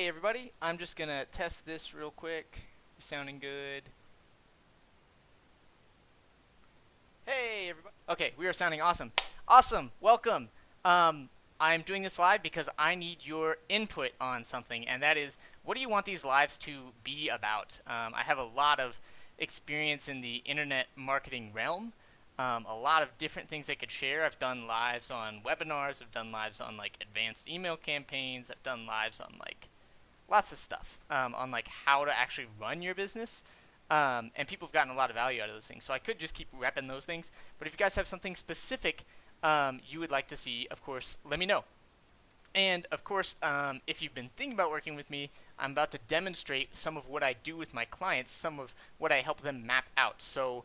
Hey everybody, I'm just gonna test this real quick. You're sounding good. Hey everybody. Okay, we are sounding awesome. Awesome, welcome. I'm doing this live because I need your input on something, and that is, what do you want these lives to be about? I have a lot of experience in the internet marketing realm. A lot of different things I could share. I've done lives on webinars. I've done lives on like advanced email campaigns. I've done lives on like lots of stuff on like how to actually run your business. And people have gotten a lot of value out of those things. So I could just keep repping those things. But if you guys have something specific you would like to see, of course, let me know. And of course, if you've been thinking about working with me, I'm about to demonstrate some of what I do with my clients, some of what I help them map out. So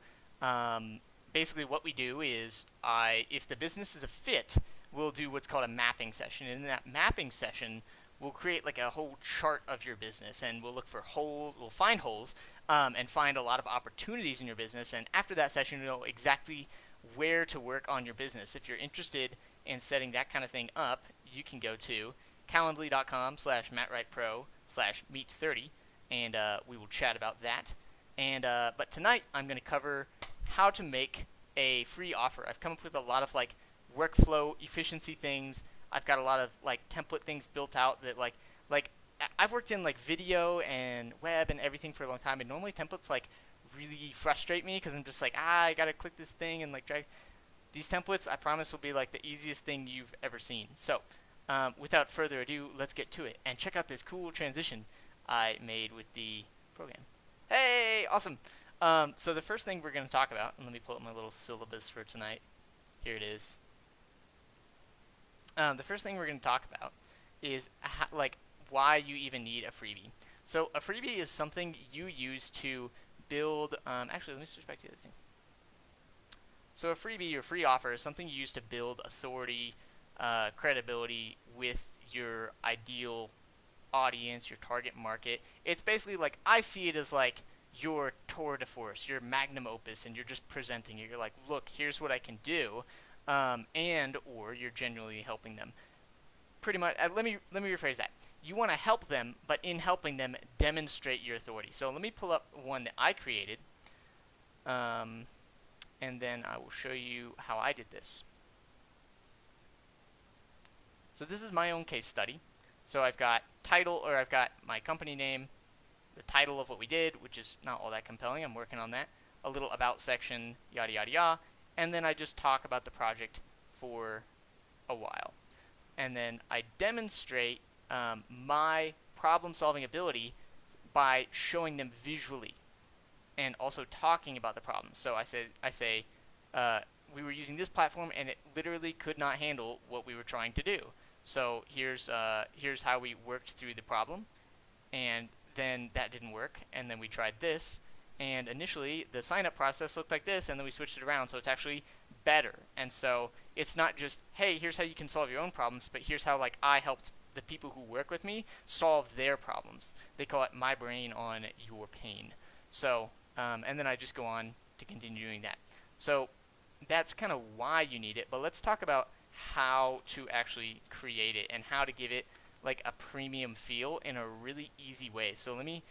basically what we do is, if the business is a fit, we'll do what's called a mapping session. And in that mapping session, we'll create like a whole chart of your business, and we'll look for holes, we'll find holes, and find a lot of opportunities in your business. And after that session, you'll know exactly where to work on your business. If you're interested in setting that kind of thing up, you can go to calendly.com/mattwrightpro/meet30, and we will chat about that. And but tonight I'm going to cover how to make a free offer. I've come up with a lot of like workflow efficiency things. I've got a lot of like template things built out that like I've worked in like video and web and everything for a long time, and normally templates like really frustrate me because I'm just like, I gotta click this thing and like drag. These templates, I promise, will be like the easiest thing you've ever seen. So without further ado, let's get to it and check out this cool transition I made with the program. Hey, awesome. So the first thing we're going to talk about, and let me pull up my little syllabus for tonight. Here it is. The first thing we're going to talk about is like why you even need a freebie. So a freebie is something you use to build. Actually, let me switch back to the other thing. So a freebie or free offer is something you use to build authority, credibility with your ideal audience, your target market. It's basically like, I see it as like your tour de force, your magnum opus, and you're just presenting it. You're like, look, here's what I can do. And or you're genuinely helping them. Pretty much. Let me rephrase that. You want to help them, but in helping them, demonstrate your authority. So let me pull up one that I created, and then I will show you how I did this. So this is my own case study. So I've got I've got my company name, the title of what we did, which is not all that compelling. I'm working on that. A little about section, yada yada yada. And then I just talk about the project for a while. And then I demonstrate my problem-solving ability by showing them visually and also talking about the problem. So I say we were using this platform and it literally could not handle what we were trying to do. So here's how we worked through the problem, and then that didn't work, and then we tried this. And initially, the sign-up process looked like this, and then we switched it around, so it's actually better. And so it's not just, hey, here's how you can solve your own problems, but here's how like I helped the people who work with me solve their problems. They call it my brain on your pain. So, and then I just go on to continue doing that. So that's kind of why you need it, but let's talk about how to actually create it and how to give it like a premium feel in a really easy way. So let me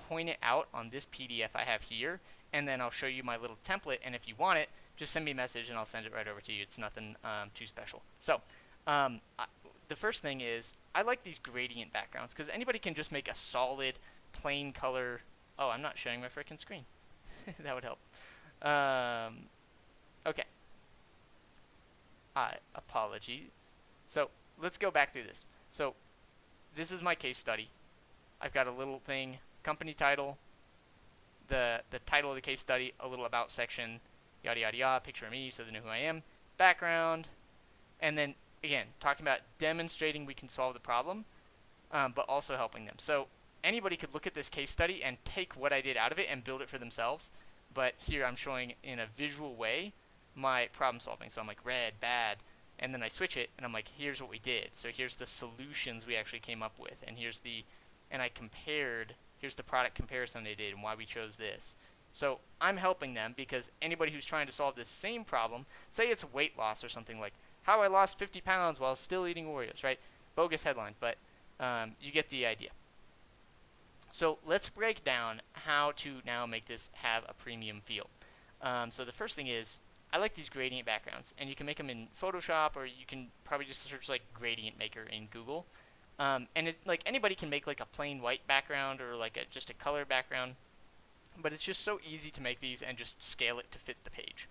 point it out on this PDF I have here, and then I'll show you my little template, and if you want it, just send me a message and I'll send it right over to you. It's nothing too special. So the first thing is, I like these gradient backgrounds because anybody can just make a solid plain color. Oh, I'm not showing my freaking screen. That would help. Okay. Apologies. So let's go back through this. So this is my case study. I've got a little thing, company title, the title of the case study, a little about section, yada yada yada, picture of me so they know who I am, background, and then again talking about demonstrating we can solve the problem, but also helping them. So anybody could look at this case study and take what I did out of it and build it for themselves, but here I'm showing in a visual way my problem solving. So I'm like red, bad, and then I switch it and I'm like, here's what we did. So here's the solutions we actually came up with, and here's the product comparison they did and why we chose this. So I'm helping them because anybody who's trying to solve this same problem, say it's weight loss or something like how I lost 50 pounds while still eating Oreos, right? Bogus headline, but you get the idea. So let's break down how to now make this have a premium feel. So the first thing is, I like these gradient backgrounds, and you can make them in Photoshop, or you can probably just search like gradient maker in Google. And it's like anybody can make like a plain white background or like just a color background, but it's just so easy to make these and just scale it to fit the page.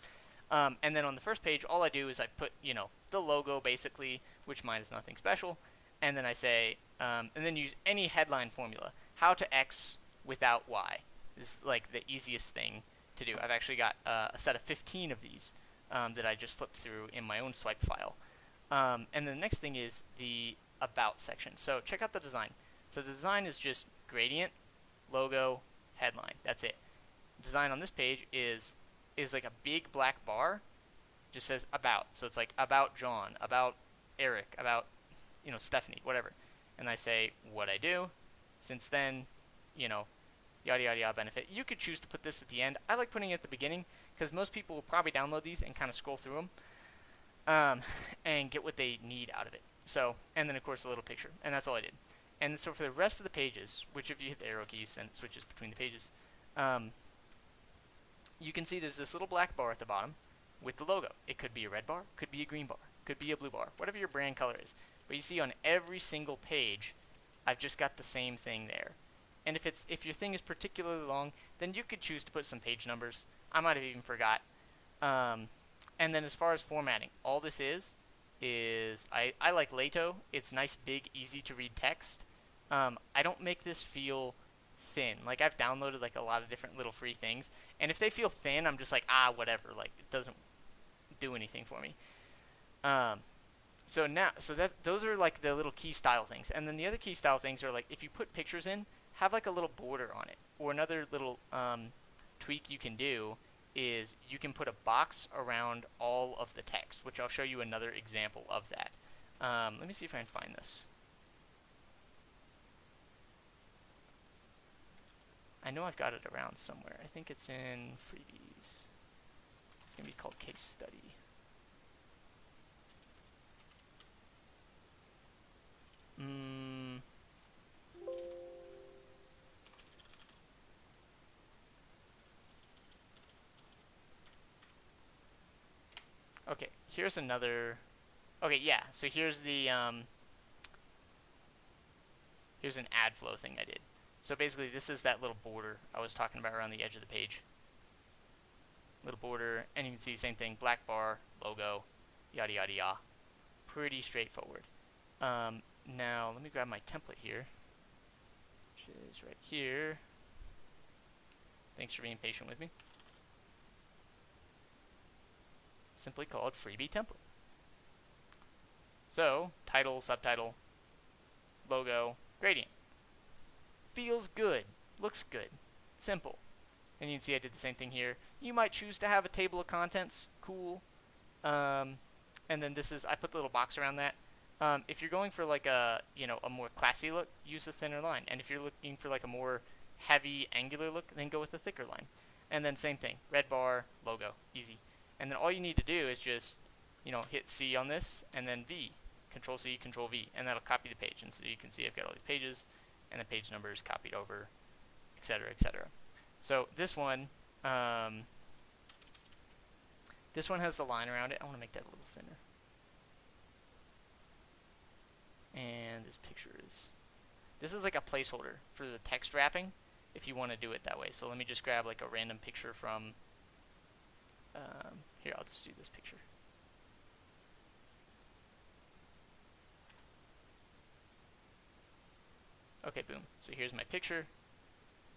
And then on the first page, all I do is I put, the logo basically, which mine is nothing special, and then I say, and then use any headline formula. How to X without Y is like the easiest thing to do. I've actually got a set of 15 of these that I just flipped through in my own swipe file. And then the next thing is the About section. So check out the design. So the design is just gradient, logo, headline. That's it. Design on this page is like a big black bar, just says about. So it's like about John, about Eric, about Stephanie, whatever. And I say what I do. Since then, yada yada yada benefit. You could choose to put this at the end. I like putting it at the beginning because most people will probably download these and kind of scroll through them and get what they need out of it. So, and then of course a little picture, and that's all I did. And so for the rest of the pages, which if you hit the arrow keys, then it switches between the pages. You can see there's this little black bar at the bottom with the logo. It could be a red bar, could be a green bar, could be a blue bar, whatever your brand color is. But you see on every single page, I've just got the same thing there. And if your thing is particularly long, then you could choose to put some page numbers. I might have even forgot. And then as far as formatting, all this is I like Lato. It's nice, big, easy to read text. I don't make this feel thin. Like I've downloaded like a lot of different little free things, and if they feel thin, I'm just like whatever. Like it doesn't do anything for me. So those are like the little key style things, and then the other key style things are like if you put pictures in, have like a little border on it, or another little tweak you can do is you can put a box around all of the text, which I'll show you another example of that. Let me see if I can find this. I know I've got it around somewhere. I think it's in Freebies. It's going to be called Case Study. Okay, here's another. Okay, yeah. So here's the here's an ad flow thing I did. So basically, this is that little border I was talking about around the edge of the page. Little border, and you can see the same thing: black bar, logo, yada yada yada. Pretty straightforward. Now let me grab my template here, which is right here. Thanks for being patient with me. Simply called Freebie template. So, title, subtitle, logo, gradient. Feels good, looks good, simple. And you can see I did the same thing here. You might choose to have a table of contents, cool. And then I put the little box around that. If you're going for like a more classy look, use a thinner line. And if you're looking for like a more heavy angular look, then go with a thicker line. And then same thing, red bar, logo, easy. And then all you need to do is just, hit C on this, and then V. Control C, Control V, and that'll copy the page. And so you can see I've got all these pages, and the page number is copied over, etc., etc. So this one has the line around it. I want to make that a little thinner. And this is like a placeholder for the text wrapping, if you want to do it that way. So let me just grab like a random picture from. Here, I'll just do this picture. Okay, boom. So here's my picture,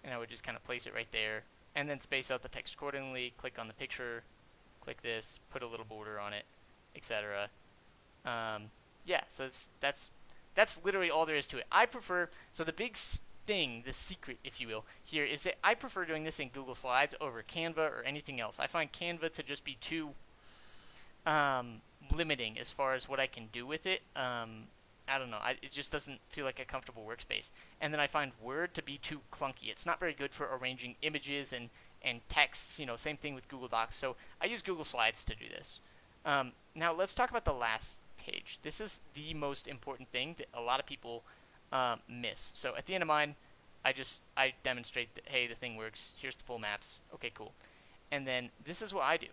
and I would just kind of place it right there, and then space out the text accordingly. Click on the picture, click this, put a little border on it, etc. Yeah, so that's literally all there is to it. I prefer, so the big thing, the secret, if you will, here is that I prefer doing this in Google Slides over Canva or anything else. I find Canva to just be too limiting as far as what I can do with it. I don't know. It just doesn't feel like a comfortable workspace. And then I find Word to be too clunky. It's not very good for arranging images and text. Same thing with Google Docs. So I use Google Slides to do this. Now let's talk about the last page. This is the most important thing that a lot of people miss. So at the end of mine, I demonstrate that, hey, the thing works. Here's the full maps. Okay, cool. And then this is what I do,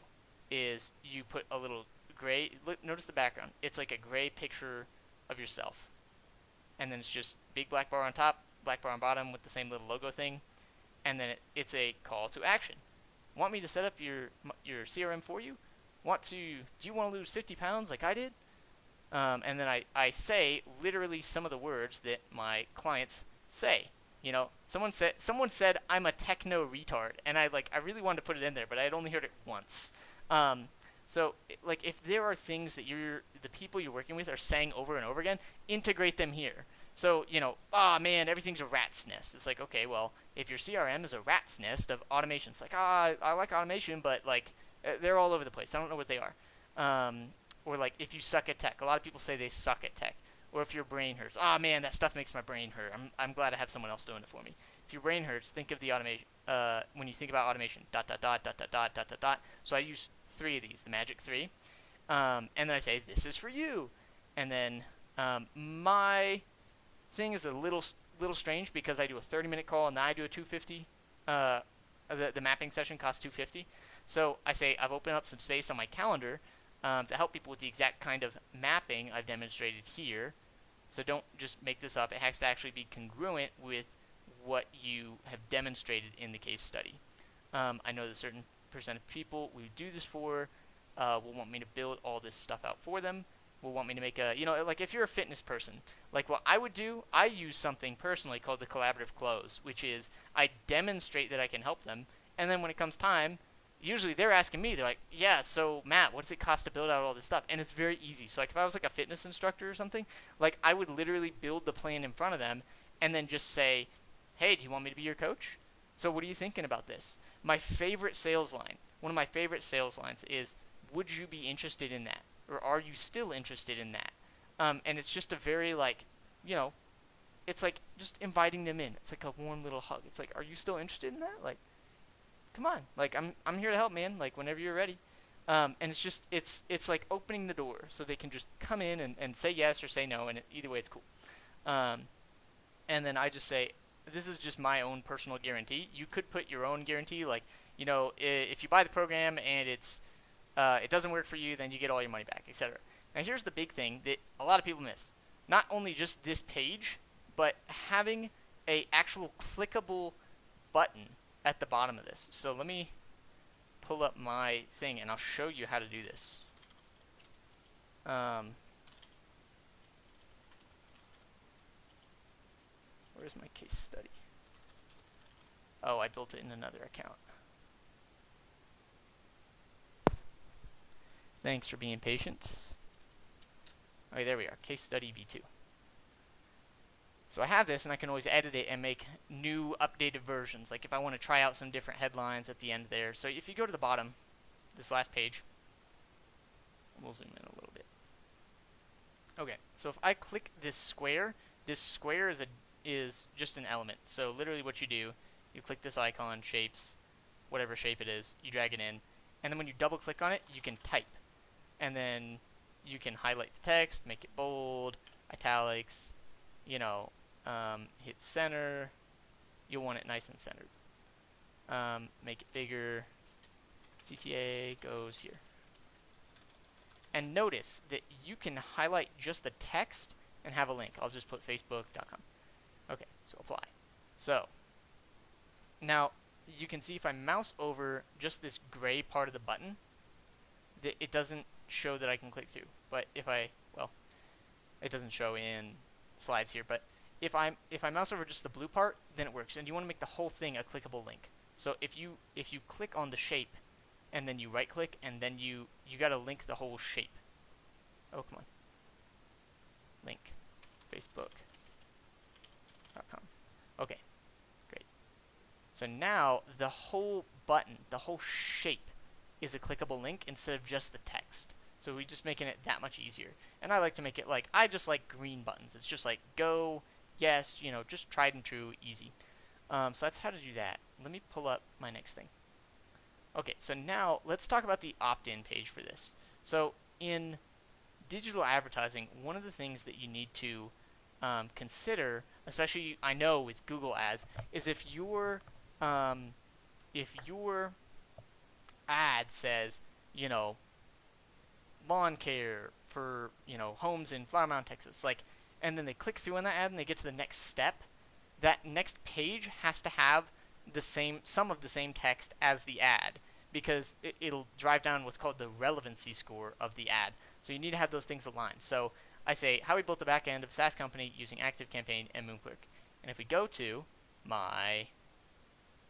is you put a little gray, look, notice the background. It's like a gray picture of yourself. And then it's just big black bar on top, black bar on bottom with the same little logo thing. And then it's a call to action. Want me to set up your CRM for you? Do you want to lose 50 pounds like I did? And then I say literally some of the words that my clients say. You know, someone said I'm a techno retard, and I really wanted to put it in there, but I had only heard it once. So like if there are things that the people you're working with are saying over and over again, integrate them here. So, you know, oh man, everything's a rat's nest. It's like, okay, well, if your CRM is a rat's nest of automation, it's like, I like automation, but like they're all over the place. I don't know what they are. Or like if you suck at tech, a lot of people say they suck at tech. Or if your brain hurts, oh man, that stuff makes my brain hurt. I'm glad I have someone else doing it for me. If your brain hurts, think of the automation. When you think about automation, ... So I use 3 of these, the magic 3, and then I say this is for you, and then my thing is a little strange because I do a 30-minute call and then I do a 250. The mapping session costs 250. So I say I've opened up some space on my calendar to help people with the exact kind of mapping I've demonstrated here. So don't just make this up. It has to actually be congruent with what you have demonstrated in the case study. I know that certain percent of people we do this for will want me to build all this stuff out for them. Will want me to make a, you know, like if you're a fitness person, like what I would do, I use something personally called the collaborative close, which is I demonstrate that I can help them, and then when it comes time, usually they're asking me, they're like, yeah, so Matt, what does it cost to build out all this stuff? And it's very easy. So like if I was like a fitness instructor or something, like I would literally build the plan in front of them and then just say, hey, do you want me to be your coach? So what are you thinking about this? My favorite sales line, one of my favorite sales lines is, would you be interested in that? Or are you still interested in that? And it's just a very like, you know, it's like just inviting them in. It's like a warm little hug. It's like, are you still interested in that? Like, come on. Like I'm here to help, man. Like whenever you're ready. And it's just it's like opening the door so they can just come in and say yes or say no, and either way it's cool. And then I just say, this is just my own personal guarantee. You could put your own guarantee, like, you know, if you buy the program and it doesn't work for you, then you get all your money back, etc. Now here's the big thing that a lot of people miss. Not only just this page, but having a actual clickable button at the bottom of this. So let me pull up my thing and I'll show you how to do this. Where's my case study? Oh, I built it in another account. Thanks for being patient. Okay, there we are. Case study V2. So I have this, and I can always edit it and make new updated versions. Like if I want to try out some different headlines at the end there. So if you go to the bottom, this last page, we'll zoom in a little bit. Okay, so if I click this square is just an element. So literally what you do, you click this icon, shapes, whatever shape it is, you drag it in, and then when you double click on it, you can type. And then you can highlight the text, make it bold, italics, you know, hit center. You'll want it nice and centered. Make it bigger. CTA goes here. And notice that you can highlight just the text and have a link. I'll just put facebook.com. Okay, so apply. So now you can see if I mouse over just this gray part of the button, that it doesn't show that I can click through. But if I, well, it doesn't show in slides here, but if I mouse over just the blue part, then it works. And you want to make the whole thing a clickable link. So if you click on the shape and then you right click and then you got to link the whole shape. Oh, come on. Link facebook.com. Okay, great. So now the whole button, the whole shape is a clickable link instead of just the text. So we're just making it that much easier. And I like to make it like, I just like green buttons. It's just like go, yes, you know, just tried and true, easy. So that's how to do that. Let me pull up my next thing. Okay, so now let's talk about the opt-in page for this. So in digital advertising, one of the things that you need to consider, especially I know with Google Ads, is if your ad says, you know, lawn care for, you know, homes in Flower Mound, Texas, like, and then they click through on that ad and they get to the next step, that next page has to have some of the same text as the ad, because it'll drive down what's called the relevancy score of the ad. So you need to have those things aligned. So I say how we built the back end of a SaaS company using ActiveCampaign and MoonClick. And if we go to my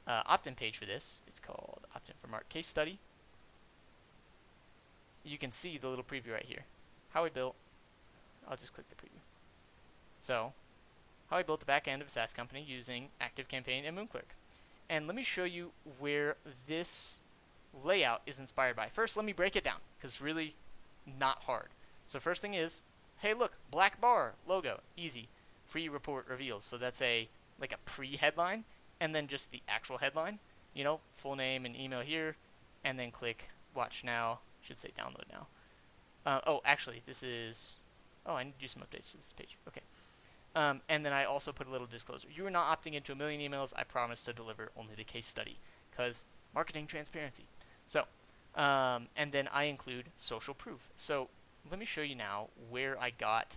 opt-in page for this, it's called Opt-in for Mark Case Study. You can see the little preview right here. How we built, I'll just click the preview. So, how I built the back end of a SaaS company using ActiveCampaign and MoonClick. And let me show you where this layout is inspired by. First, let me break it down, because it's really not hard. So first thing is, hey look, black bar, logo, easy. Free report reveals. So that's like a pre-headline, and then just the actual headline. You know, full name and email here, and then click watch now. Should say download now. Oh, actually, this is... Oh, I need to do some updates to this page. Okay. And then I also put a little disclosure. You are not opting into a million emails. I promise to deliver only the case study, because marketing transparency. So, and then I include social proof. So let me show you now where I got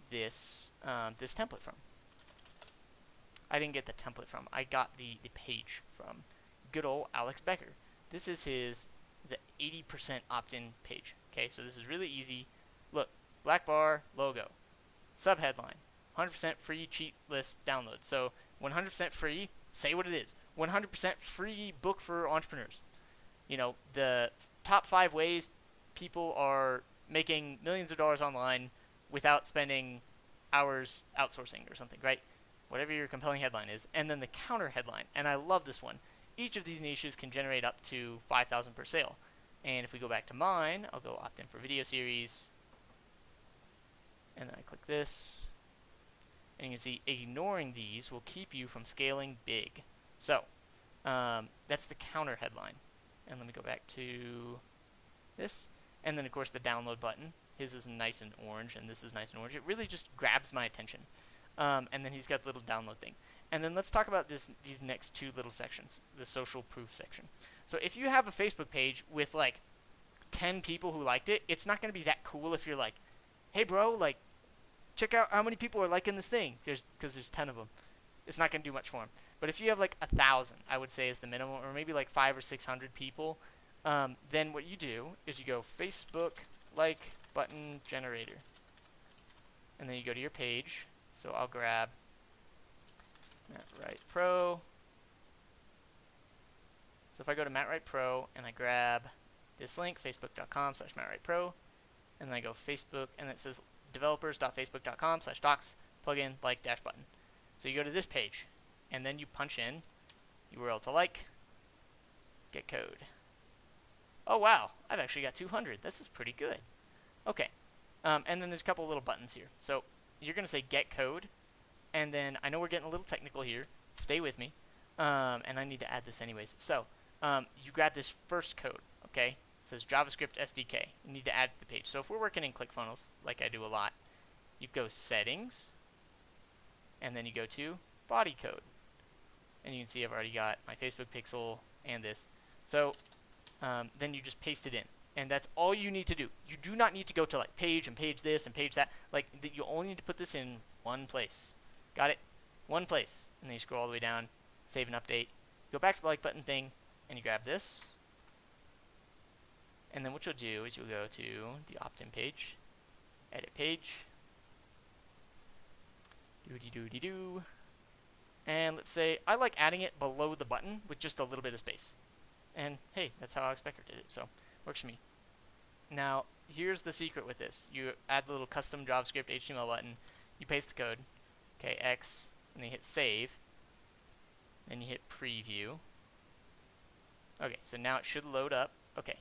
this this template from. I didn't get the template from. I got the page from good old Alex Becker. This is the 80% opt-in page. Okay, so this is really easy. Look, black bar, logo, subheadline, 100% free cheat list download. So 100% free, say what it is. 100% free book for entrepreneurs. You know, the top 5 ways people are making millions of dollars online without spending hours outsourcing or something, right? Whatever your compelling headline is. And then the counter headline, and I love this one. Each of these niches can generate up to $5,000 per sale. And if we go back to mine, I'll go opt in for video series. And then I click this. And you can see ignoring these will keep you from scaling big. So that's the counter headline. And let me go back to this. And then, of course, the download button. His is nice and orange, and this is nice and orange. It really just grabs my attention. And then he's got the little download thing. And then let's talk about these next 2 little sections, the social proof section. So if you have a Facebook page with like 10 people who liked it, it's not going to be that cool if you're like, hey bro, like, check out how many people are liking this thing, because there's 10 of them. It's not going to do much for them. But if you have like 1,000, I would say is the minimum, or maybe like 500 or 600 people, then what you do is you go Facebook like button generator. And then you go to your page. So I'll grab MattWright Pro. So if I go to MattWright Pro and I grab this link, facebook.com/MattWrightPro, and then I go Facebook, and it says developers.facebook.com/docs plugin like dash button. So you go to this page, and then you punch in URL to like, get code. Oh wow, I've actually got 200. This is pretty good. Okay, and then there's a couple little buttons here. So you're going to say get code, and then I know we're getting a little technical here. Stay with me, and I need to add this anyways. So you grab this first code, okay? It says JavaScript SDK. You need to add to the page. So if we're working in ClickFunnels, like I do a lot, you go settings, and then you go to body code. And you can see I've already got my Facebook pixel and this. So then you just paste it in. And that's all you need to do. You do not need to go to like page and page this and page that. Like you only need to put this in one place. Got it? One place. And then you scroll all the way down, save and update. Go back to the like button thing, and you grab this. And then what you'll do is you'll go to the opt-in page, edit page, doody-doody-doo. And let's say I like adding it below the button with just a little bit of space. And hey, that's how Alex Becker did it, so works for me. Now, here's the secret with this. You add the little custom JavaScript HTML button, you paste the code, okay, X, and then you hit save, then you hit preview. Okay, so now it should load up. Okay,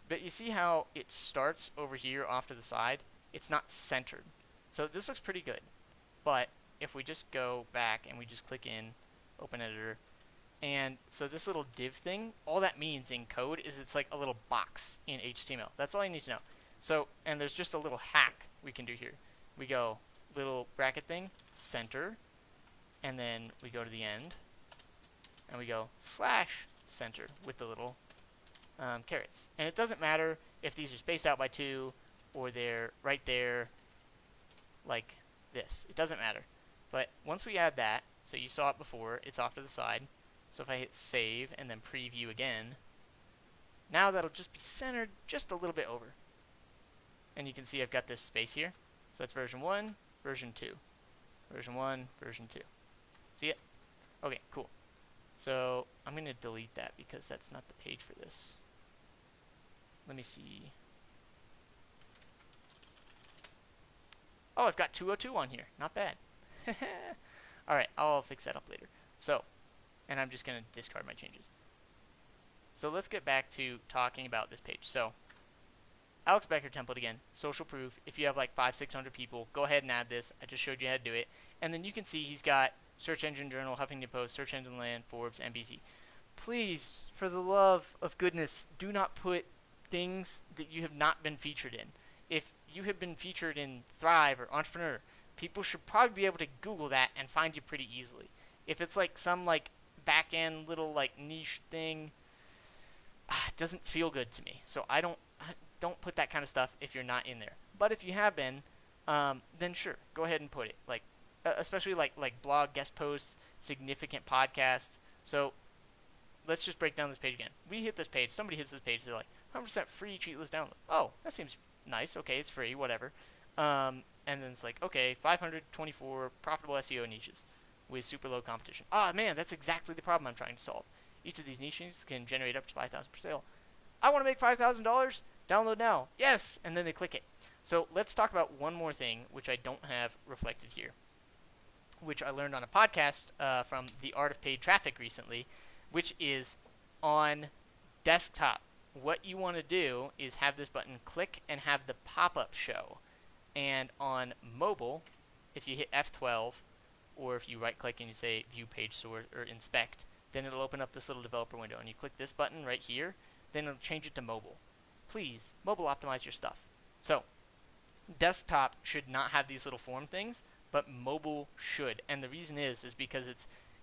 but you see how it starts over here off to the side? It's not centered. So this looks pretty good. But if we just go back and we just click in, open editor, and so this little div thing, all that means in code is it's like a little box in HTML. That's all you need to know. So, and there's just a little hack we can do here. We go little bracket thing, center, and then we go to the end, and we go /center with the little carets. And it doesn't matter if these are spaced out by 2 or they're right there like this. It doesn't matter. But once we add that, so you saw it before, it's off to the side. So if I hit save and then preview again, now that'll just be centered just a little bit over. And you can see I've got this space here. So that's version 1, version 2. Version 1, version 2. See it? Okay, cool. So I'm going to delete that because that's not the page for this. Let me see. Oh, I've got 202 on here. Not bad. Alright, I'll fix that up later. So, and I'm just going to discard my changes. So let's get back to talking about this page. So, Alex Becker template again, social proof. If you have like 500-600 people, go ahead and add this. I just showed you how to do it. And then you can see he's got Search Engine Journal, Huffington Post, Search Engine Land, Forbes, NBC. Please, for the love of goodness, do not put things that you have not been featured in. If you have been featured in Thrive or Entrepreneur, people should probably be able to Google that and find you pretty easily. If it's like some like back-end little like niche thing, it doesn't feel good to me. So I don't put that kind of stuff if you're not in there. But if you have been, then sure, go ahead and put it. Like especially like blog guest posts, significant podcasts. So let's just break down this page again. We hit this page. Somebody hits this page. They're like 100% free cheat list download. Oh, that seems nice. Okay, it's free. Whatever. And then it's like, okay, 524 profitable SEO niches with super low competition. Ah, man, that's exactly the problem I'm trying to solve. Each of these niches can generate up to 5,000 per sale. I want to make $5,000. Download now. Yes, and then they click it. So let's talk about one more thing, which I don't have reflected here, which I learned on a podcast from The Art of Paid Traffic recently, which is on desktop. What you want to do is have this button click and have the pop-up show. And on mobile, if you hit F12, or if you right-click and you say View Page Source or Inspect, then it'll open up this little developer window. And you click this button right here, then it'll change it to mobile. Please, mobile optimize your stuff. So, desktop should not have these little form things, but mobile should. And the reason is because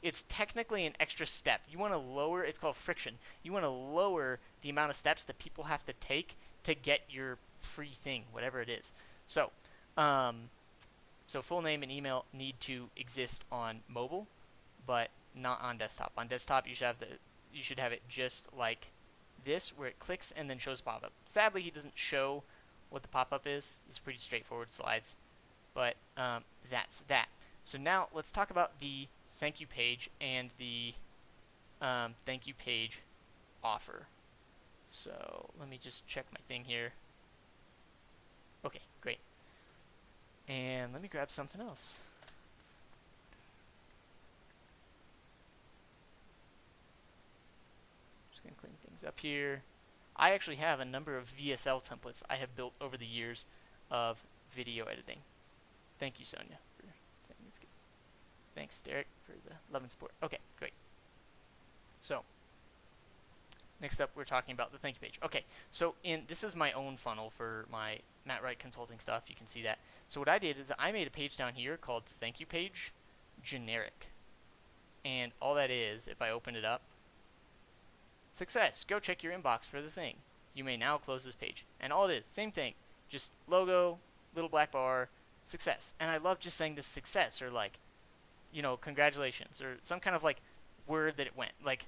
it's technically an extra step. You want to lower, it's called friction. You want to lower the amount of steps that people have to take to get your free thing, whatever it is. So, so full name and email need to exist on mobile, but not on desktop. On desktop, you should have it just like this, where it clicks and then shows pop-up. Sadly, he doesn't show what the pop-up is. It's pretty straightforward slides, but that's that. So now let's talk about the thank you page and the thank you page offer. So let me just check my thing here. Okay, great. And let me grab something else. Just going to clean things up here. I actually have a number of VSL templates I have built over the years of video editing. Thank you, Sonia, for saying it's good. Thanks, Derek, for the love and support. Okay, great. So, next up, we're talking about the thank you page. Okay, so this is my own funnel for my Matt Wright consulting stuff. You can see that. So what I did is I made a page down here called thank you page generic. And all that is, if I open it up, success, go check your inbox for the thing. You may now close this page. And all it is, same thing, just logo, little black bar, success. And I love just saying this success, or like, you know, congratulations, or some kind of like word that it went. Like,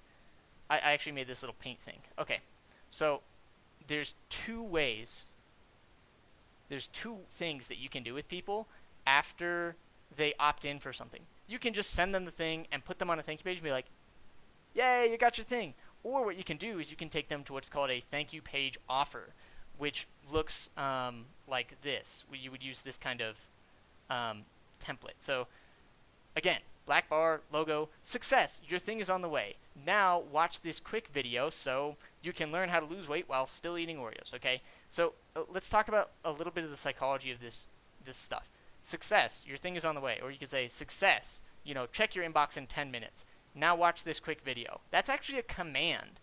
I actually made this little paint thing. Okay, so there's two things that you can do with people after they opt in for something. You can just send them the thing and put them on a thank you page and be like, yay, you got your thing. Or what you can do is you can take them to what's called a thank you page offer, which looks like this. You would use this kind of template. So again, black bar, logo, success, your thing is on the way. Now watch this quick video so you can learn how to lose weight while still eating Oreos, okay? So let's talk about a little bit of the psychology of this stuff. Success, your thing is on the way. Or you could say, success, you know, check your inbox in 10 minutes. Now watch this quick video. That's actually a command.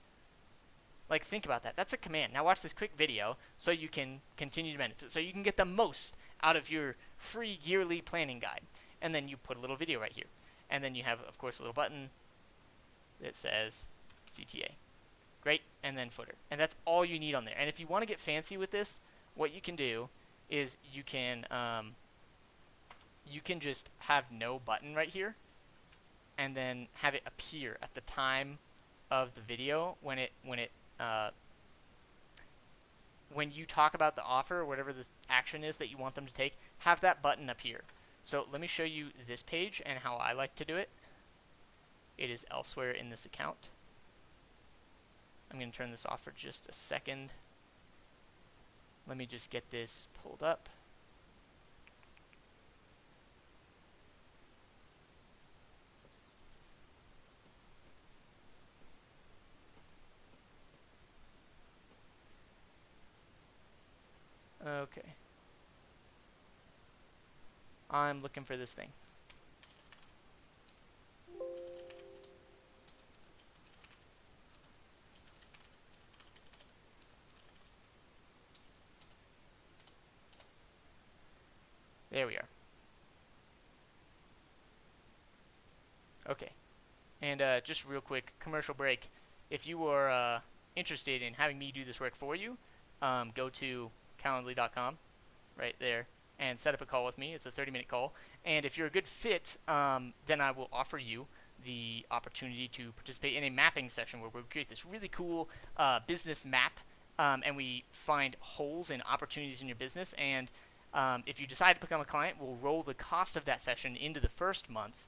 Like, think about that. That's a command. Now watch this quick video so you can continue to benefit. So you can get the most out of your free yearly planning guide. And then you put a little video right here. And then you have, of course, a little button that says CTA. Great, and then footer. And that's all you need on there. And if you want to get fancy with this, what you can do is you can just have no button right here, and then have it appear at the time of the video when you talk about the offer or whatever the action is that you want them to take. Have that button appear. So let me show you this page and how I like to do it. It is elsewhere in this account. I'm going to turn this off for just a second. Let me just get this pulled up. Okay. I'm looking for this thing. There we are. Okay. And just real quick, commercial break. If you are interested in having me do this work for you, go to calendly.com right there and set up a call with me. It's a 30-minute call. And if you're a good fit, then I will offer you the opportunity to participate in a mapping session where we'll create this really cool business map, and we find holes and opportunities in your business. And if you decide to become a client, we'll roll the cost of that session into the first month.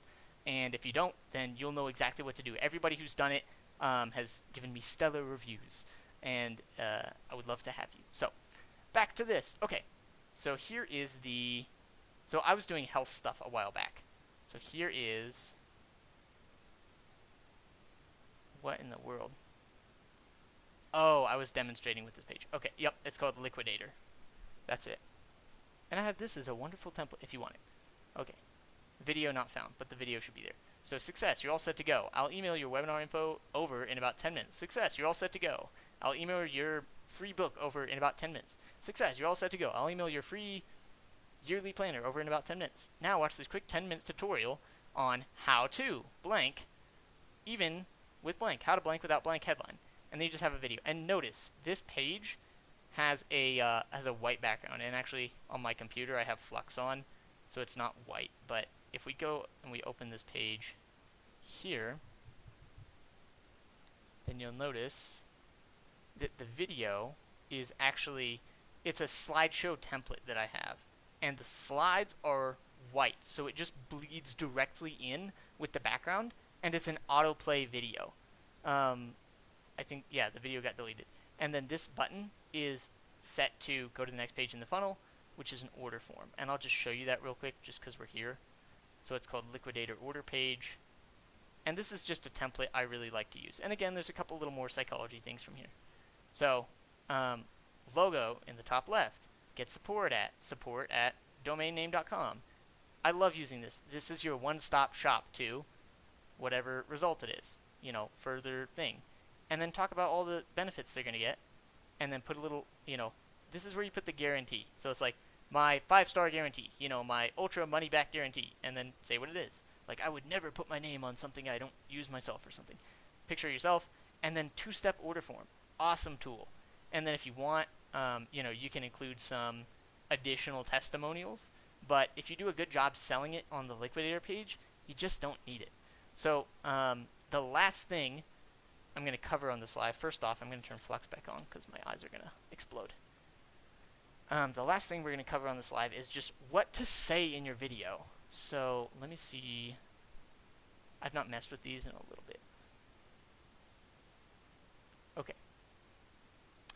And if you don't, then you'll know exactly what to do. Everybody who's done it has given me stellar reviews, and I would love to have you. So back to this. Okay, so here is the... So I was doing health stuff a while back. So here is... What in the world? Oh, I was demonstrating with this page. Okay, yep, it's called Liquidator. That's it. And I have this as a wonderful template if you want it. Okay. Video not found, but the video should be there. So success, you're all set to go. I'll email your webinar info over in about 10 minutes. Success, you're all set to go. I'll email your free book over in about 10 minutes. Success, you're all set to go. I'll email your free yearly planner over in about 10 minutes. Now watch this quick 10-minute tutorial on how to blank, even with blank. How to blank without blank headline. And then you just have a video. And notice, this page has a white background. And actually, on my computer, I have Flux on, so it's not white. But if we go and we open this page here, then you'll notice that the video is actually, it's a slideshow template that I have. And the slides are white, so it just bleeds directly in with the background, and it's an autoplay video. I think, yeah, the video got deleted. And then this button is set to go to the next page in the funnel, which is an order form. And I'll just show you that real quick just because we're here. So it's called Liquidator Order Page. And this is just a template I really like to use. And again, there's a couple little more psychology things from here. So, logo in the top left. Get support at domainname.com. I love using this. This is your one-stop shop to whatever result it is, you know, further thing. And then talk about all the benefits they're going to get. And then put a little, you know, this is where you put the guarantee. So it's like, my 5-star guarantee, you know, my ultra money back guarantee, and then say what it is. Like, I would never put my name on something I don't use myself or something. Picture yourself, and then 2-step order form. Awesome tool. And then if you want, you know, you can include some additional testimonials, but if you do a good job selling it on the Liquidator page, you just don't need it. So the last thing I'm going to cover on this live, first off, I'm going to turn Flux back on because my eyes are going to explode. The last thing we're going to cover on this live is just what to say in your video. So let me see. I've not messed with these in a little bit. Okay.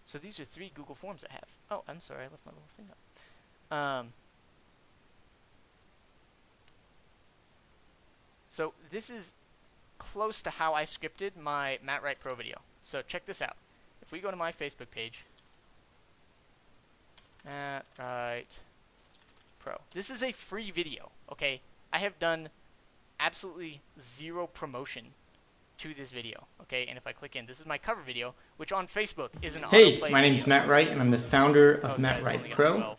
So these are 3 Google Forms I have. Oh, I'm sorry, I left my little thing up. So this is close to how I scripted my Matt Wright Pro video. So check this out. If we go to my Facebook page, Matt Wright Pro. This is a free video, okay? I have done absolutely 0 promotion to this video, okay? And if I click in, this is my cover video, which on Facebook is an autoplay Hey, my name's Matt Wright, and I'm the founder of Matt Wright Pro.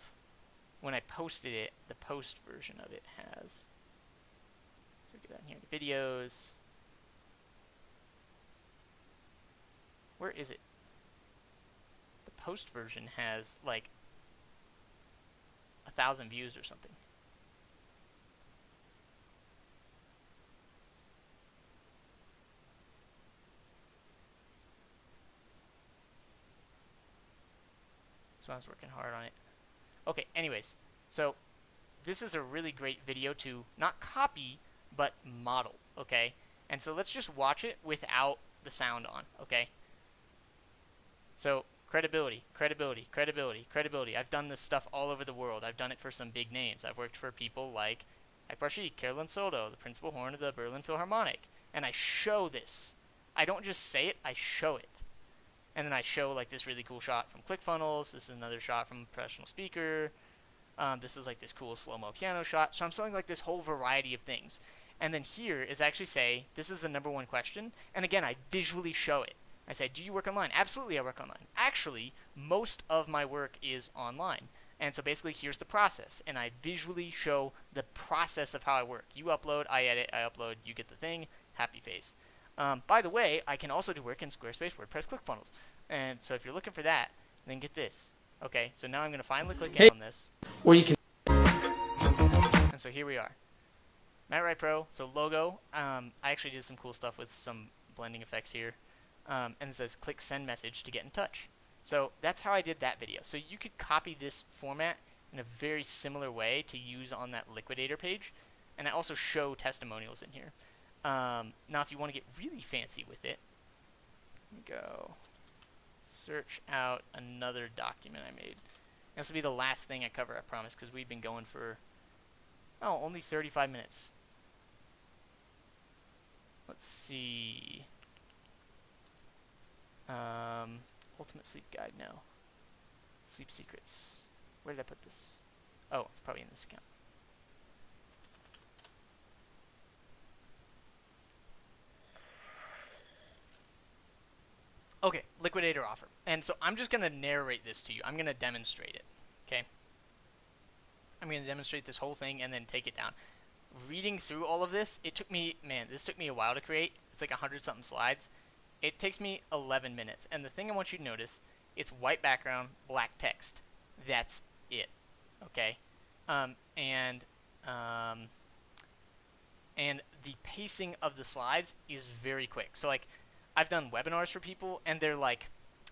when I posted it, the post version of it has. So get down here to videos. Where is it? The post version has like 1,000 views or something. So I was working hard on it. Okay, anyways, so this is a really great video to not copy, but model, okay? And so let's just watch it without the sound on, okay? So credibility, credibility, credibility, credibility. I've done this stuff all over the world. I've done it for some big names. I've worked for people like Akbar Sheikh, Carolyn Soto, the principal horn of the Berlin Philharmonic. And I show this. I don't just say it, I show it. And then I show like this really cool shot from ClickFunnels. This is another shot from a professional speaker. This is like this cool slow-mo piano shot. So I'm showing like this whole variety of things. And then here is actually say, this is the #1 question. And again, I visually show it. I say, do you work online? Absolutely, I work online. Actually, most of my work is online. And so basically, here's the process. And I visually show the process of how I work. You upload, I edit, I upload, you get the thing, happy face. By the way, I can also do work in Squarespace, WordPress, ClickFunnels. And so if you're looking for that, then get this. Okay, so now I'm going to finally click in on this. Or you can. And so here we are. Matt Wright Pro, so logo. I actually did some cool stuff with some blending effects here. And it says click send message to get in touch. So that's how I did that video. So you could copy this format in a very similar way to use on that Liquidator page. And I also show testimonials in here. Now if you want to get really fancy with it, let me go search out another document I made. This will be the last thing I cover, I promise, because we've been going for, only 35 minutes. Let's see. Ultimate Sleep Guide, no. Sleep Secrets. Where did I put this? Oh, it's probably in this account. Okay, Liquidator offer. And so I'm just going to narrate this to you. I'm going to demonstrate it, okay? I'm going to demonstrate this whole thing and then take it down. Reading through all of this, it took me, this took me a while to create. It's like 100-something slides. It takes me 11 minutes. And the thing I want you to notice, it's white background, black text. That's it, okay? And the pacing of the slides is very quick. So, like, I've done webinars for people, and they're like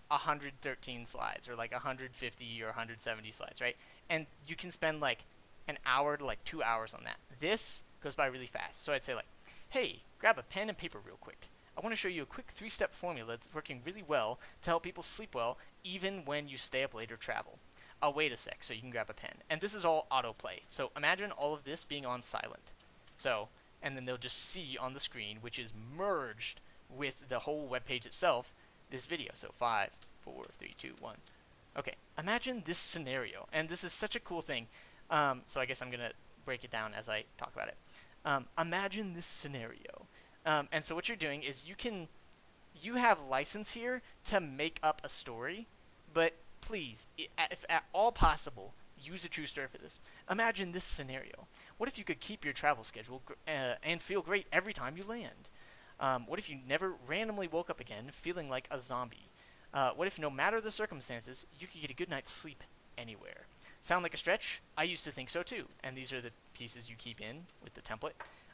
113 slides, or like 150 or 170 slides, right? And you can spend like an hour to like 2 hours on that. This goes by really fast. So I'd say like, hey, grab a pen and paper real quick. I want to show you a quick 3-step formula that's working really well to help people sleep well, even when you stay up late or travel. I'll wait a sec so you can grab a pen. And this is all autoplay. So imagine all of this being on silent. So, and then they'll just see on the screen, which is merged with the whole web page itself, this video. So 5, 4, 3, 2, 1. Okay, imagine this scenario, and this is such a cool thing. So I guess I'm gonna break it down as I talk about it. Imagine this scenario, and so what you're doing is you have license here to make up a story, but please, if at all possible, use a true story for this. Imagine this scenario. What if you could keep your travel schedule and feel great every time you land? What if you never randomly woke up again feeling like a zombie? What if no matter the circumstances, you could get a good night's sleep anywhere? Sound like a stretch? I used to think so too. And these are the pieces you keep in with the template.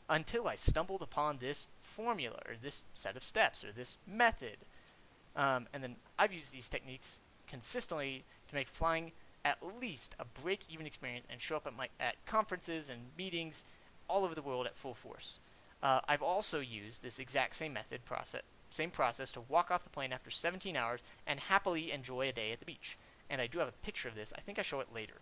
Until I stumbled upon this formula, or this set of steps, or this method. And then I've used these techniques consistently to make flying at least a break-even experience and show up at conferences and meetings all over the world at full force. I've also used this exact same process to walk off the plane after 17 hours and happily enjoy a day at the beach. And I do have a picture of this. I think I show it later.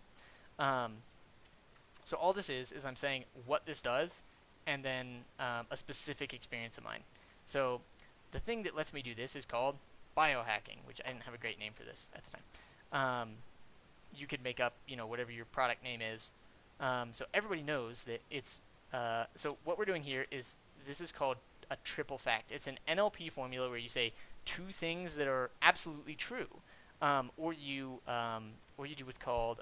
So all this is I'm saying what this does, and then a specific experience of mine. So the thing that lets me do this is called biohacking, which I didn't have a great name for this at the time. You could make up, whatever your product name is. So everybody knows that it's so what we're doing here is, this is called a triple fact. It's an NLP formula where you say 2 things that are absolutely true, or you do what's called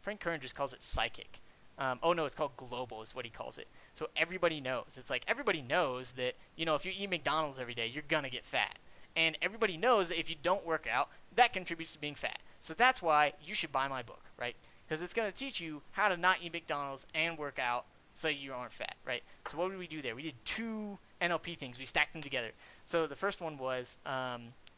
Frank Kern just calls it psychic. Oh no, it's called global is what he calls it. So everybody knows. It's like everybody knows that, if you eat McDonald's every day, you're gonna get fat. And everybody knows that if you don't work out, that contributes to being fat. So that's why you should buy my book, right? Because it's going to teach you how to not eat McDonald's and work out so you aren't fat, right? So what did we do there? We did 2 NLP things. We stacked them together. So the first one was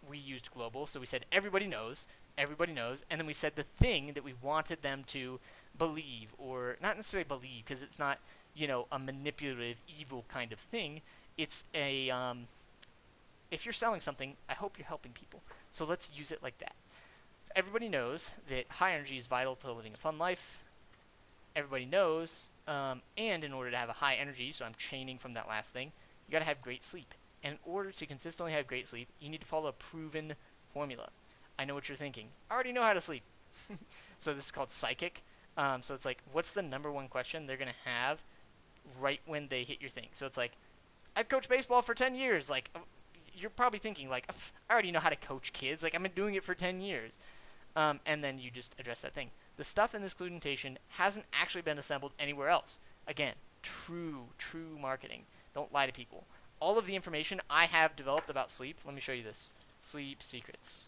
we used global. So we said everybody knows, and then we said the thing that we wanted them to believe, or not necessarily believe, because it's not, a manipulative, evil kind of thing. It's a if you're selling something, I hope you're helping people. So let's use it like that. Everybody knows that high energy is vital to living a fun life. Everybody knows, and in order to have a high energy, so I'm chaining from that last thing, you got to have great sleep. And in order to consistently have great sleep, you need to follow a proven formula. I know what you're thinking. I already know how to sleep. So this is called psychic. So it's like, what's the number one question they're going to have right when they hit your thing? So it's like, I've coached baseball for 10 years. Like, you're probably thinking, like, I already know how to coach kids. Like, I've been doing it for 10 years. And then you just address that thing. The stuff in this presentation hasn't actually been assembled anywhere else. Again, true marketing. Don't lie to people. All of the information I have developed about sleep, let me show you this. Sleep secrets.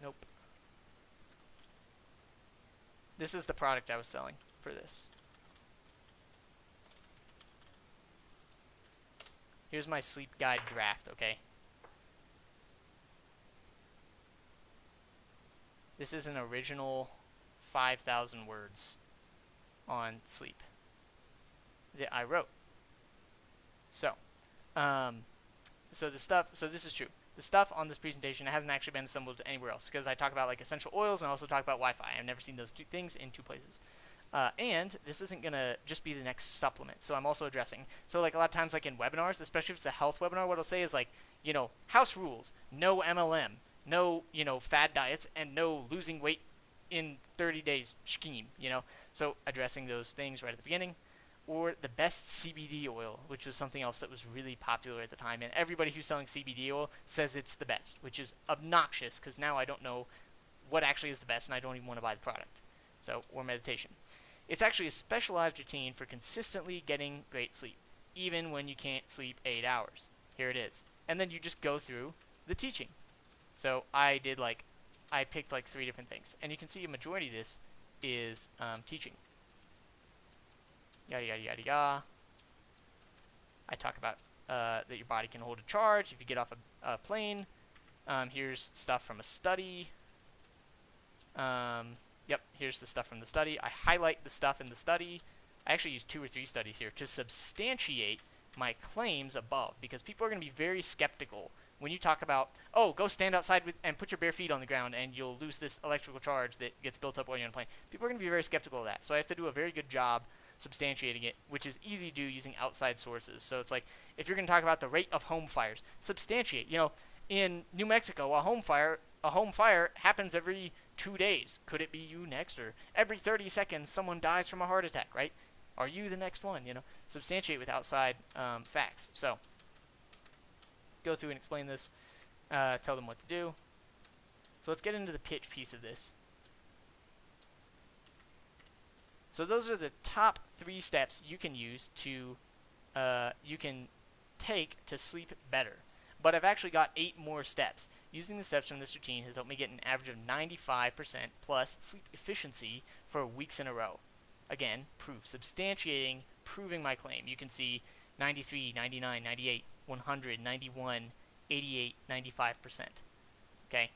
Nope. This is the product I was selling for this. Here's my sleep guide draft, okay? This is an original 5,000 words on sleep that I wrote. So, so this is true. The stuff on this presentation hasn't actually been assembled anywhere else, because I talk about like essential oils and I also talk about Wi-Fi. I've never seen those 2 things in 2 places. And this isn't going to just be the next supplement. So I'm also addressing. So like a lot of times like in webinars, especially if it's a health webinar, what I'll say is like, house rules, no MLM, no, fad diets, and no losing weight in 30 days scheme, So addressing those things right at the beginning. Or the best CBD oil, which was something else that was really popular at the time. And everybody who's selling CBD oil says it's the best, which is obnoxious because now I don't know what actually is the best and I don't even want to buy the product. So, or meditation. It's actually a specialized routine for consistently getting great sleep, even when you can't sleep 8 hours. Here it is. And then you just go through the teaching. So I picked like 3 different things. And you can see a majority of this is teaching. Yada, yada, yada, yada. I talk about that your body can hold a charge if you get off a plane. Here's stuff from a study. Yep, here's the stuff from the study. I highlight the stuff in the study. I actually use 2 or 3 studies here to substantiate my claims above, because people are going to be very skeptical when you talk about, oh, go stand outside and put your bare feet on the ground and you'll lose this electrical charge that gets built up while you're on a plane. People are going to be very skeptical of that. So I have to do a very good job substantiating it, which is easy to do using outside sources. So it's like, if you're going to talk about the rate of home fires, substantiate. In New Mexico, a home fire happens every 2 days. Could it be you next? Or every 30 seconds, someone dies from a heart attack, right? Are you the next one? Substantiate with outside facts. So go through and explain this, tell them what to do. So let's get into the pitch piece of this. So those are the top 3 steps you can use to, you can take to sleep better. But I've actually got 8 more steps. Using the steps from this routine has helped me get an average of 95% plus sleep efficiency for weeks in a row. Again, proof, substantiating, proving my claim. You can see 93, 99, 98, 100, 91, 88, 95%. Okay?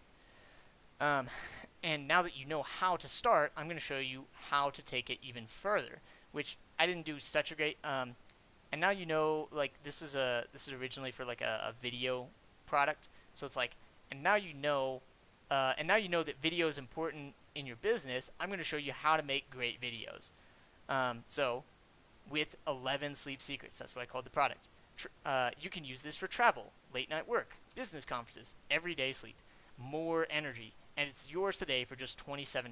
And now that you know how to start, I'm going to show you how to take it even further, which I didn't do such a great. And now you know, like this is originally for like a video product, so it's like, and now you know that video is important in your business. I'm going to show you how to make great videos. So with 11 sleep secrets, that's what I called the product. You can use this for travel, late night work, business conferences, everyday sleep, more energy, and it's yours today for just $27.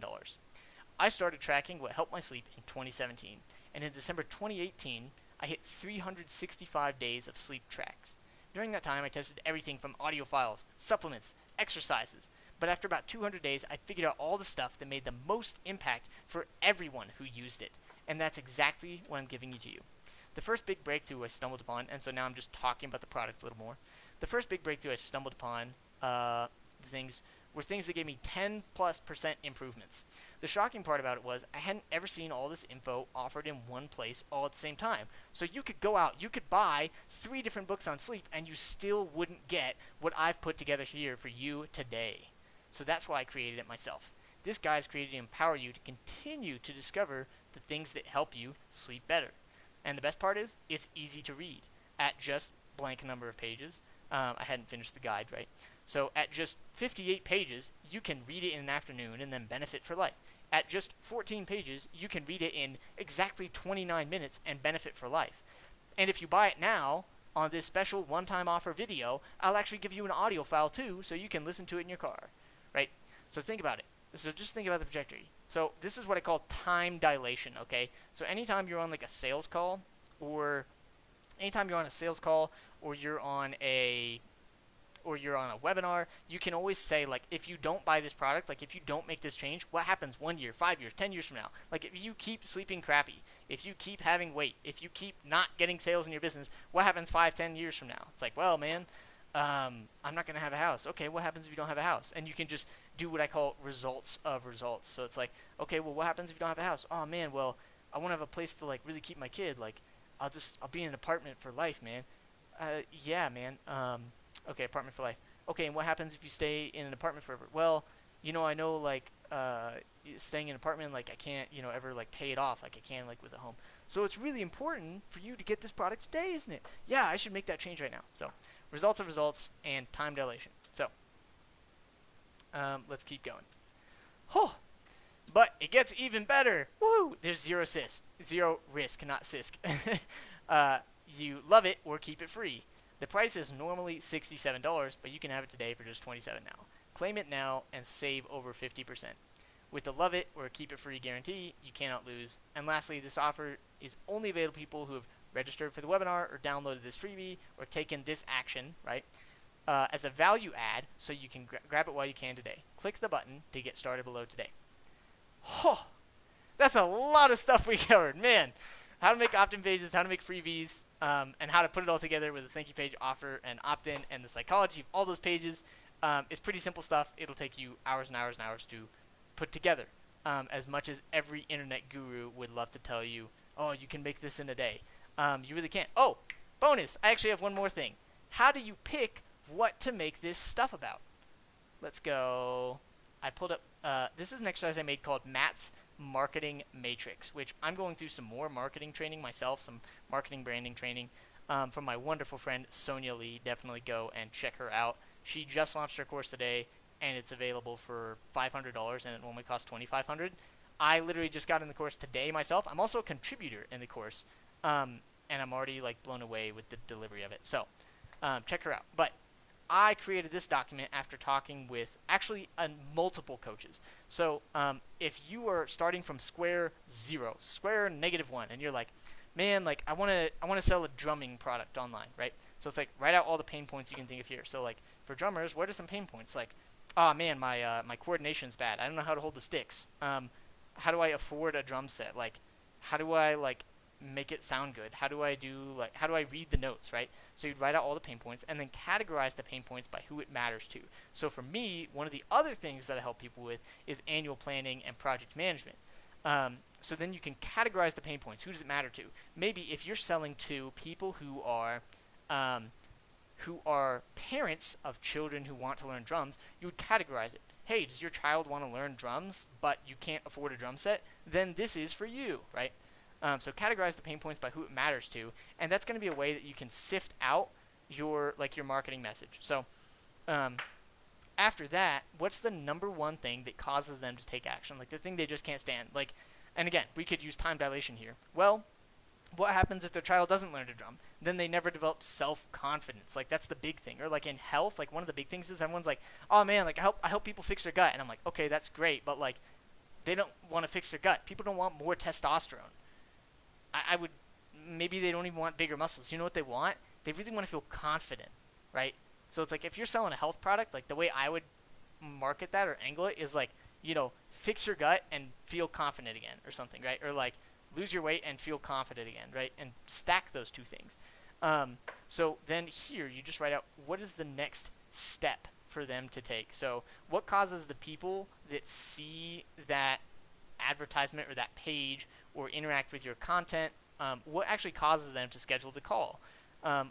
I started tracking what helped my sleep in 2017, and in December 2018, I hit 365 days of sleep tracked. During that time, I tested everything from audio files, supplements, exercises, But after about 200 days, I figured out all the stuff that made the most impact for everyone who used it. And that's exactly what I'm giving to you. The first big breakthrough I stumbled upon, and so now I'm just talking about the product a little more. The first big breakthrough I stumbled upon, were things that gave me 10+% improvements. The shocking part about it was I hadn't ever seen all this info offered in one place all at the same time. So you could go out, you could buy 3 different books on sleep, and you still wouldn't get what I've put together here for you today. So that's why I created it myself. This guide is created to empower you to continue to discover the things that help you sleep better. And the best part is, it's easy to read at just blank number of pages. I hadn't finished the guide, right? So at just 58 pages, you can read it in an afternoon and then benefit for life. At just 14 pages, you can read it in exactly 29 minutes and benefit for life. And if you buy it now, on this special one-time offer video, I'll actually give you an audio file too, so you can listen to it in your car, right? So think about it. So just think about the trajectory. So this is what I call time dilation, okay? So anytime you're on like a sales call, or anytime you're on a sales call, or you're on a webinar, you can always say, like, if you don't buy this product, like if you don't make this change, what happens 1 year, 5 years, 10 years from now? Like if you keep sleeping crappy, if you keep having weight, if you keep not getting sales in your business, what happens 5, 10 years from now? It's like, well, man, I'm not going to have a house. Okay, what happens if you don't have a house? And you can just do what I call results of results. So it's like, okay, well, what happens if you don't have a house? Oh, man, well, I want to have a place to, like, really keep my kid. Like, I'll be in an apartment for life, man. Yeah, man. Okay, apartment for life. Okay, and what happens if you stay in an apartment forever? Well, I know, like, staying in an apartment, like, I can't, ever, like, pay it off like I can, like, with a home. So it's really important for you to get this product today, isn't it? Yeah, I should make that change right now. So results of results and time dilation. So let's keep going. Oh, but it gets even better. Woo! There's zero risk, not CISC. You love it or keep it free. The price is normally $67, but you can have it today for just $27 now. Claim it now and save over 50%. With the love it or keep it free guarantee, you cannot lose. And lastly, this offer is only available to people who have registered for the webinar or downloaded this freebie or taken this action, right, as a value add, so you can grab it while you can today. Click the button to get started below today. Oh, that's a lot of stuff we covered, man. How to make opt-in pages, how to make freebies, and how to put it all together with a thank you page, offer, and opt-in, and the psychology of all those pages. It's pretty simple stuff. It'll take you hours and hours and hours to put together, as much as every internet guru would love to tell you, oh, you can make this in a day. You really can't. Oh, bonus, I actually have one more thing. How do you pick what to make this stuff about? Let's go. I pulled up, this is an exercise I made called Matt's Marketing Matrix, which I'm going through some more marketing training myself, some marketing branding training from my wonderful friend Sonia Lee. Definitely go and check her out. She just launched her course today, and it's available for $500, and it normally costs $2,500. I literally just got in the course today myself. I'm also a contributor in the course, and I'm already like blown away with the delivery of it. So check her out. But I created this document after talking with actually multiple coaches. So if you are starting from square zero, square -1, and you're like, man, like I want to sell a drumming product online, right? So it's like write out all the pain points you can think of here. So like for drummers, what are some pain points? Like, oh man, my coordination's bad. I don't know how to hold the sticks. How do I afford a drum set? Like, how do I like make it sound good? How do I read the notes, right? So you'd write out all the pain points and then categorize the pain points by who it matters to. So for me, one of the other things that I help people with is annual planning and project management. So then you can categorize the pain points. Who does it matter to? Maybe if you're selling to people who are parents of children who want to learn drums, you would categorize it. Hey, does your child want to learn drums, but you can't afford a drum set? Then this is for you, right? So categorize the pain points by who it matters to, and that's going to be a way that you can sift out your marketing message. So after that, what's the number one thing that causes them to take action? Like the thing they just can't stand. Like, and again, we could use time dilation here. Well, what happens if their child doesn't learn to drum? Then they never develop self-confidence. Like that's the big thing. Or like in health, like one of the big things is everyone's like, oh man, like I help people fix their gut, and I'm like, okay, that's great, but like they don't want to fix their gut. People don't want more testosterone. Maybe they don't even want bigger muscles. You know what they want? They really want to feel confident, right? So it's like if you're selling a health product, like the way I would market that or angle it is like, fix your gut and feel confident again or something, right? Or like lose your weight and feel confident again, right? And stack those two things. So then here you just write out what is the next step for them to take. So what causes the people that see that advertisement or that page or interact with your content, what actually causes them to schedule the call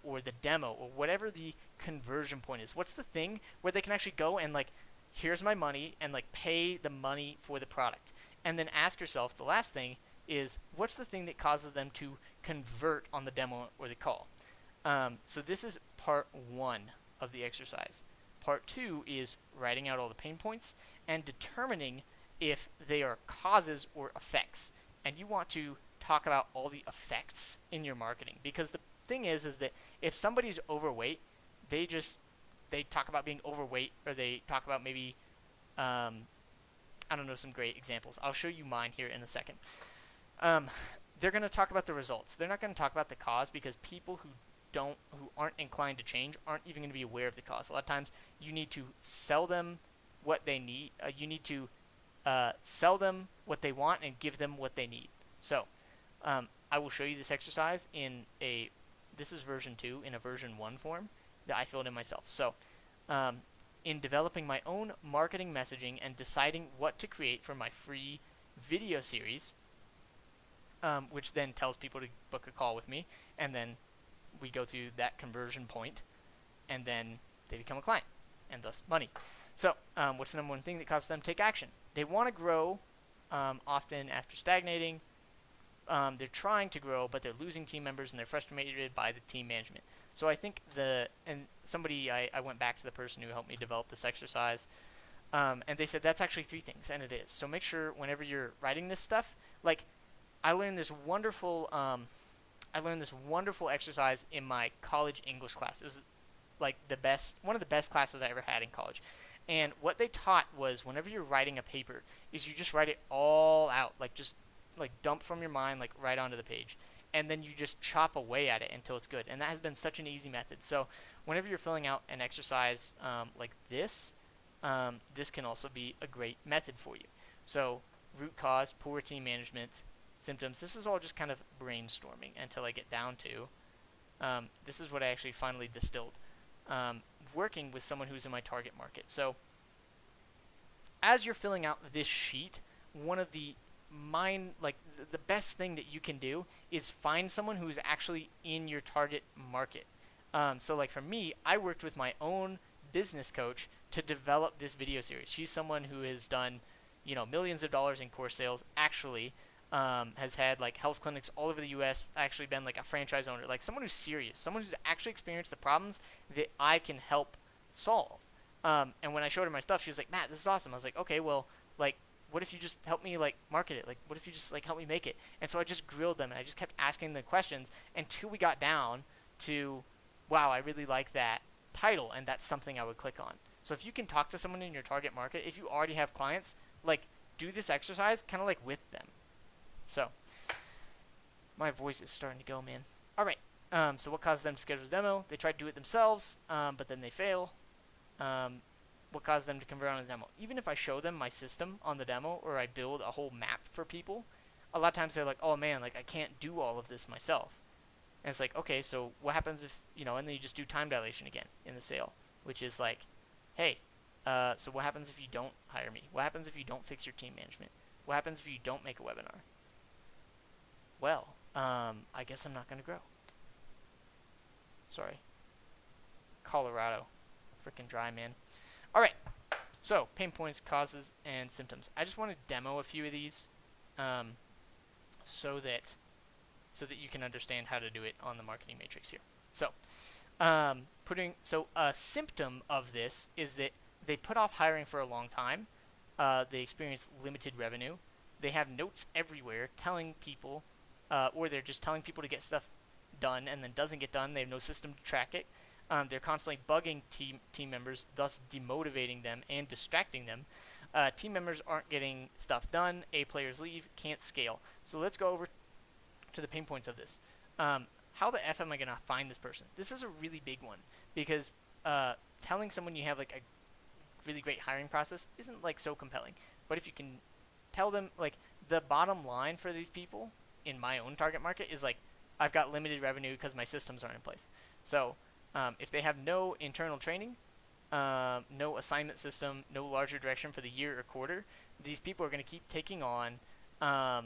or the demo or whatever the conversion point is? What's the thing where they can actually go and like, here's my money and like pay the money for the product? And then ask yourself, the last thing is, what's the thing that causes them to convert on the demo or the call? So this is part 1 of the exercise. Part 2 is writing out all the pain points and determining if they are causes or effects. And you want to talk about all the effects in your marketing, because the thing is that if somebody's overweight, they talk about being overweight, or they talk about maybe I don't know, some great examples. I'll show you mine here in a second. They're going to talk about the results. They're not going to talk about the cause, because people who aren't inclined to change aren't even going to be aware of the cause. A lot of times you need to sell them what they need. You need to sell them what they want and give them what they need. So I will show you this exercise this is version 2 in a version 1 form that I filled in myself. So in developing my own marketing messaging and deciding what to create for my free video series, which then tells people to book a call with me, and then we go through that conversion point, and then they become a client, and thus money. So what's the number one thing that causes them to take action? They want to grow, often after stagnating. They're trying to grow, but they're losing team members, and they're frustrated by the team management. So I think I went back to the person who helped me develop this exercise, and they said that's actually 3 things, and it is. So make sure whenever you're writing this stuff, like I learned this wonderful exercise in my college English class. It was like one of the best classes I ever had in college. And what they taught was, whenever you're writing a paper, is you just write it all out, like just like dump from your mind, like right onto the page, and then you just chop away at it until it's good. And that has been such an easy method. So whenever you're filling out an exercise like this, this can also be a great method for you. So root cause, poor team management, symptoms. This is all just kind of brainstorming until I get down to this is what I actually finally distilled. Working with someone who's in my target market. So as you're filling out this sheet, one of the the best thing that you can do is find someone who's actually in your target market. So like for me, I worked with my own business coach to develop this video series. She's someone who has done, millions of dollars in course sales, actually has had like health clinics all over the US, actually been like a franchise owner, like someone who's serious, someone who's actually experienced the problems that I can help solve. And when I showed her my stuff, she was like, Matt, this is awesome. I was like, okay, well, like, what if you just help me like market it? Like, what if you just like help me make it? And so I just grilled them, and I just kept asking the questions until we got down to, wow, I really like that title, and that's something I would click on. So if you can talk to someone in your target market, if you already have clients, like do this exercise kind of like with them. So my voice is starting to go, man. All right. So what caused them to schedule a demo? They tried to do it themselves, but then they fail. What caused them to convert on a demo? Even if I show them my system on the demo, or I build a whole map for people, a lot of times they're like, oh man, like I can't do all of this myself. And it's like, okay, so what happens if, and then you just do time dilation again in the sale, which is like, hey, so what happens if you don't hire me? What happens if you don't fix your team management? What happens if you don't make a webinar? Well, I guess I'm not going to grow. Sorry. Colorado. Freaking dry, man. All right. So, pain points, causes, and symptoms. I just want to demo a few of these so that you can understand how to do it on the marketing matrix here. So, a symptom of this is that they put off hiring for a long time. They experience limited revenue. They have notes everywhere telling people, or they're just telling people to get stuff done and then doesn't get done. They have no system to track it. They're constantly bugging team members, thus demotivating them and distracting them. Team members aren't getting stuff done. A players leave, can't scale. So let's go over to the pain points of this. How the F am I going to find this person? This is a really big one, because telling someone you have like a really great hiring process isn't like so compelling. But if you can tell them like the bottom line for these people in my own target market is like I've got limited revenue because my systems aren't in place. So if they have no internal training, no assignment system, no larger direction for the year or quarter, these people are going to keep taking on a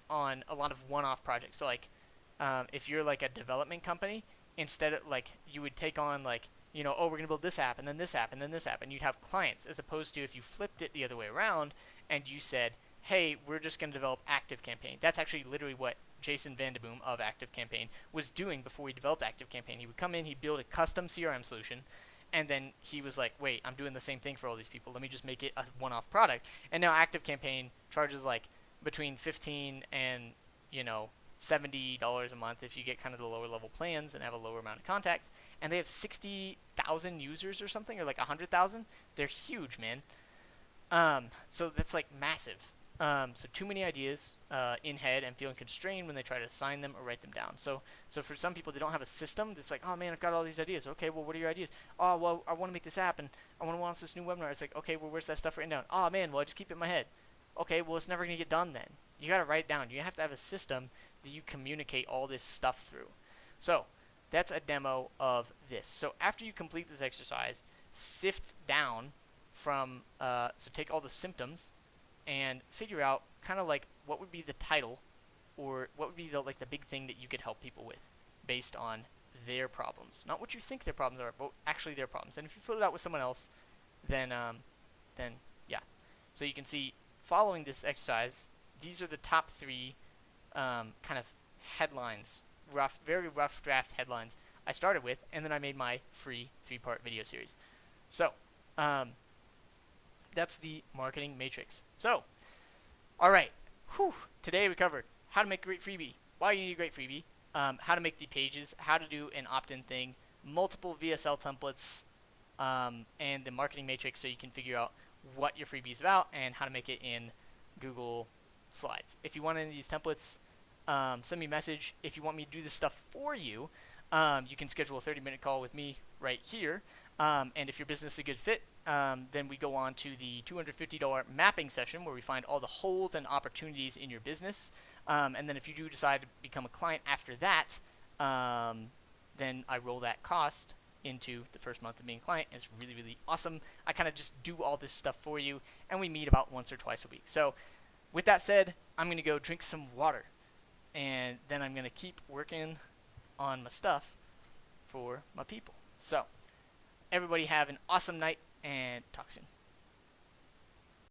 lot of one-off projects. So like if you're like a development company, instead of like you would take on like oh, we're going to build this app and then this app and then this app, and you'd have clients, as opposed to if you flipped it the other way around and you said, hey, we're just going to develop ActiveCampaign. That's actually literally what Jason Vandeboom of ActiveCampaign was doing before he developed ActiveCampaign. He would come in, he'd build a custom CRM solution, and then he was like, wait, I'm doing the same thing for all these people. Let me just make it a one-off product. And now ActiveCampaign charges like between $15 and $70 a month if you get kind of the lower level plans and have a lower amount of contacts. And they have 60,000 users or something, or like 100,000. They're huge, man. So that's like massive. So too many ideas in head and feeling constrained when they try to assign them or write them down. So for some people, they don't have a system that's like, oh man, I've got all these ideas. Okay, well, what are your ideas? Oh, well, I want to make this app and I want to launch this new webinar. It's like, okay, well, where's that stuff written down? Oh man, well, I just keep it in my head. Okay, well, it's never going to get done then. You got to write it down. You have to have a system that you communicate all this stuff through. So that's a demo of this. So after you complete this exercise, sift down from, so take all the symptoms and figure out kind of like what would be the title or what would be the like the big thing that you could help people with based on their problems. Not what you think their problems are, but actually their problems. And if you fill it out with someone else, then yeah. So you can see following this exercise, these are the top three kind of headlines, very rough draft headlines I started with, and then I made my free 3-part video series. So that's the marketing matrix. So, all right, today we covered how to make a great freebie, why you need a great freebie, how to make the pages, how to do an opt-in thing, multiple VSL templates, and the marketing matrix so you can figure out what your freebie is about and how to make it in Google Slides. If you want any of these templates, send me a message. If you want me to do this stuff for you, you can schedule a 30-minute call with me right here. And if your business is a good fit, then we go on to the $250 mapping session where we find all the holes and opportunities in your business. And then if you do decide to become a client after that, then I roll that cost into the first month of being a client. It's really, really awesome. I kind of just do all this stuff for you, and we meet about once or twice a week. So with that said, I'm going to go drink some water, and then I'm going to keep working on my stuff for my people. So everybody have an awesome night, and talk soon.